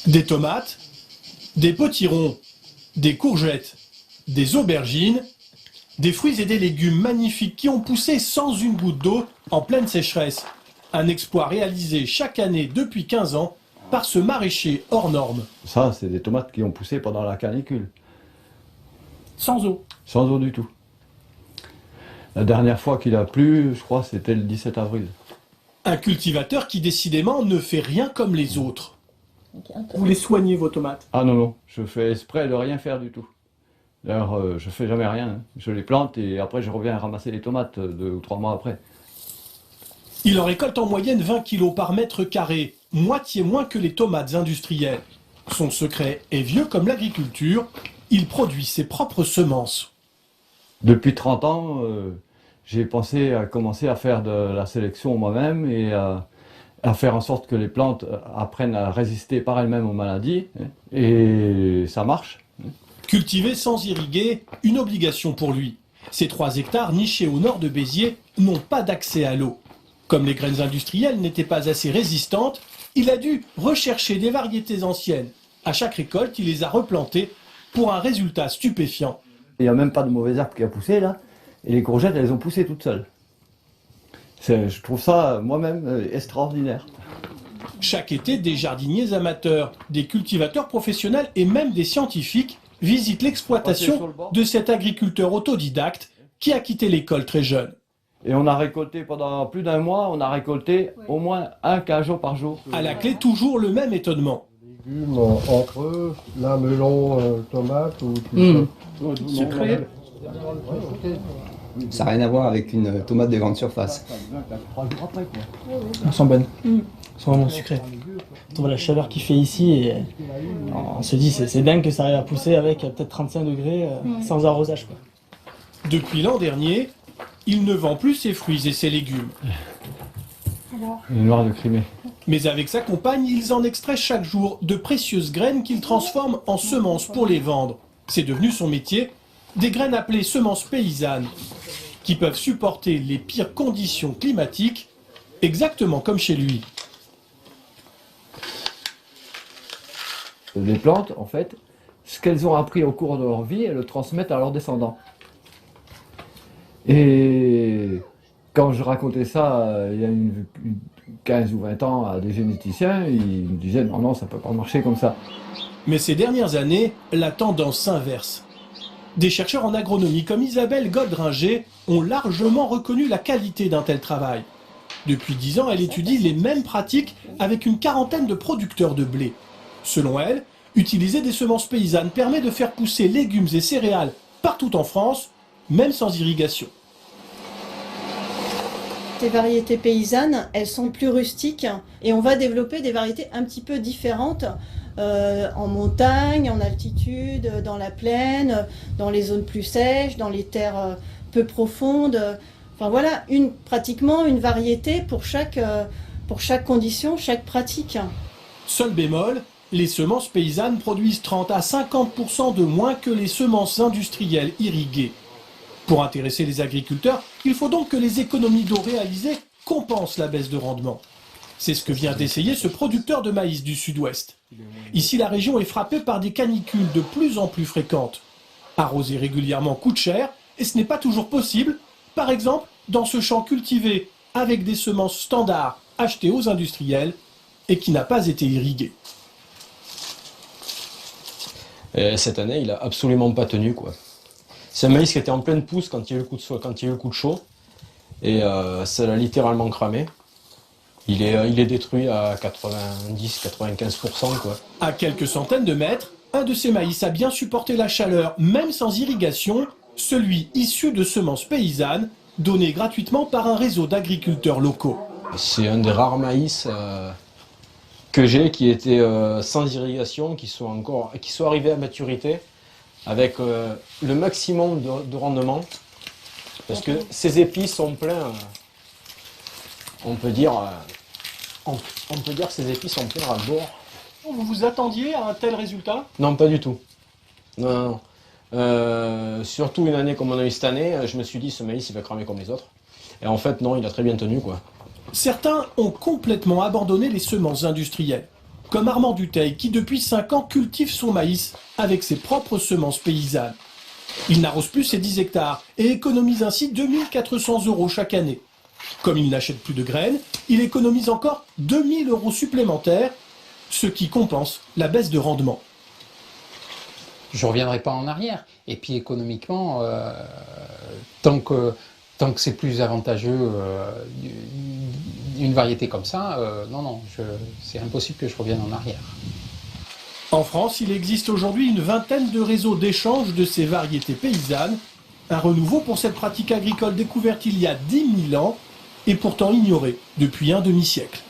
Des tomates, des potirons, des courgettes, des aubergines, des fruits et des légumes magnifiques qui ont poussé sans une goutte d'eau en pleine sécheresse. Un exploit réalisé chaque année depuis 15 ans par ce maraîcher hors norme. Ça, c'est des tomates qui ont poussé pendant la canicule. Sans eau. Sans eau du tout. La dernière fois qu'il a plu, je crois, c'était le 17 avril. Un cultivateur qui décidément ne fait rien comme les autres. Vous les soignez vos tomates? Ah non, non, je fais exprès de rien faire du tout. D'ailleurs, je fais jamais rien. Je les plante et après je reviens ramasser les tomates 2 ou 3 mois après. Il en récolte en moyenne 20 kg par mètre carré, moitié moins que les tomates industrielles. Son secret est vieux comme l'agriculture, il produit ses propres semences. Depuis 30 ans, j'ai pensé à commencer à faire de la sélection moi-même et à faire en sorte que les plantes apprennent à résister par elles-mêmes aux maladies. Et ça marche. Cultiver sans irriguer, une obligation pour lui. Ces 3 hectares nichés au nord de Béziers n'ont pas d'accès à l'eau. Comme les graines industrielles n'étaient pas assez résistantes, il a dû rechercher des variétés anciennes. À chaque récolte, il les a replantées pour un résultat stupéfiant. Il n'y a même pas de mauvais arbre qui a poussé là, et les courgettes elles ont poussé toutes seules. Je trouve ça moi-même extraordinaire. Chaque été, des jardiniers amateurs, des cultivateurs professionnels et même des scientifiques visitent l'exploitation de cet agriculteur autodidacte qui a quitté l'école très jeune. Et on a récolté pendant plus d'1 mois, on a récolté au moins 1 cageot par jour. À la clé, toujours le même étonnement. Légumes entre eux, là, melon, tomate ou Sucré. Ça n'a rien à voir avec une tomate de grande surface. Elles sont bonnes. Elles sont vraiment sucrées. On voit la chaleur qu'il fait ici et on se dit c'est dingue que ça arrive à pousser avec peut-être 35 degrés sans arrosage, quoi. Depuis l'an dernier, il ne vend plus ses fruits et ses légumes. Une noire de Crimée. Mais avec sa compagne, ils en extraient chaque jour de précieuses graines qu'ils transforment en semences pour les vendre. C'est devenu son métier, des graines appelées semences paysannes, qui peuvent supporter les pires conditions climatiques, exactement comme chez lui. Les plantes, en fait, ce qu'elles ont appris au cours de leur vie, elles le transmettent à leurs descendants. Et quand je racontais ça il y a 15 ou 20 ans à des généticiens, ils me disaient non, ça ne peut pas marcher comme ça. Mais ces dernières années, la tendance s'inverse. Des chercheurs en agronomie comme Isabelle Goldringer ont largement reconnu la qualité d'un tel travail. Depuis 10 ans, elle étudie les mêmes pratiques avec une quarantaine de producteurs de blé. Selon elle, utiliser des semences paysannes permet de faire pousser légumes et céréales partout en France, même sans irrigation. Les variétés paysannes, elles sont plus rustiques et on va développer des variétés un petit peu différentes en montagne, en altitude, dans la plaine, dans les zones plus sèches, dans les terres peu profondes. Enfin voilà, pratiquement une variété pour chaque condition, chaque pratique. Seul bémol, les semences paysannes produisent 30 à 50% de moins que les semences industrielles irriguées. Pour intéresser les agriculteurs, il faut donc que les économies d'eau réalisées compensent la baisse de rendement. C'est ce que vient d'essayer ce producteur de maïs du sud-ouest. Ici, la région est frappée par des canicules de plus en plus fréquentes. Arroser régulièrement coûte cher et ce n'est pas toujours possible. Par exemple, dans ce champ cultivé avec des semences standards achetées aux industriels et qui n'a pas été irrigué. Et cette année, il a absolument pas tenu, quoi. C'est un maïs qui était en pleine pousse quand il y a eu le coup de chaud. Et ça l'a littéralement cramé. Il est détruit à 90-95%, quoi. À quelques centaines de mètres, un de ces maïs a bien supporté la chaleur, même sans irrigation, celui issu de semences paysannes, donné gratuitement par un réseau d'agriculteurs locaux. C'est un des rares maïs que j'ai qui étaient sans irrigation, qui sont arrivés à maturité, avec le maximum de rendement, parce que ces épis sont pleins, on peut dire que ces épis sont pleins à bord. Vous vous attendiez à un tel résultat? Non, pas du tout. Non. Surtout une année comme on a eu cette année, je me suis dit ce maïs il va cramer comme les autres. Et en fait non, il a très bien tenu, quoi. Certains ont complètement abandonné les semences industrielles. comme Armand Dutheil qui depuis 5 ans cultive son maïs avec ses propres semences paysannes. Il n'arrose plus ses 10 hectares et économise ainsi 2400 € chaque année. Comme il n'achète plus de graines, il économise encore 2000 € supplémentaires, ce qui compense la baisse de rendement. Je ne reviendrai pas en arrière. Et puis économiquement, tant que c'est plus avantageux une variété comme ça, c'est impossible que je revienne en arrière. En France, il existe aujourd'hui une vingtaine de réseaux d'échange de ces variétés paysannes. Un renouveau pour cette pratique agricole découverte il y a 10 000 ans et pourtant ignorée depuis un demi-siècle.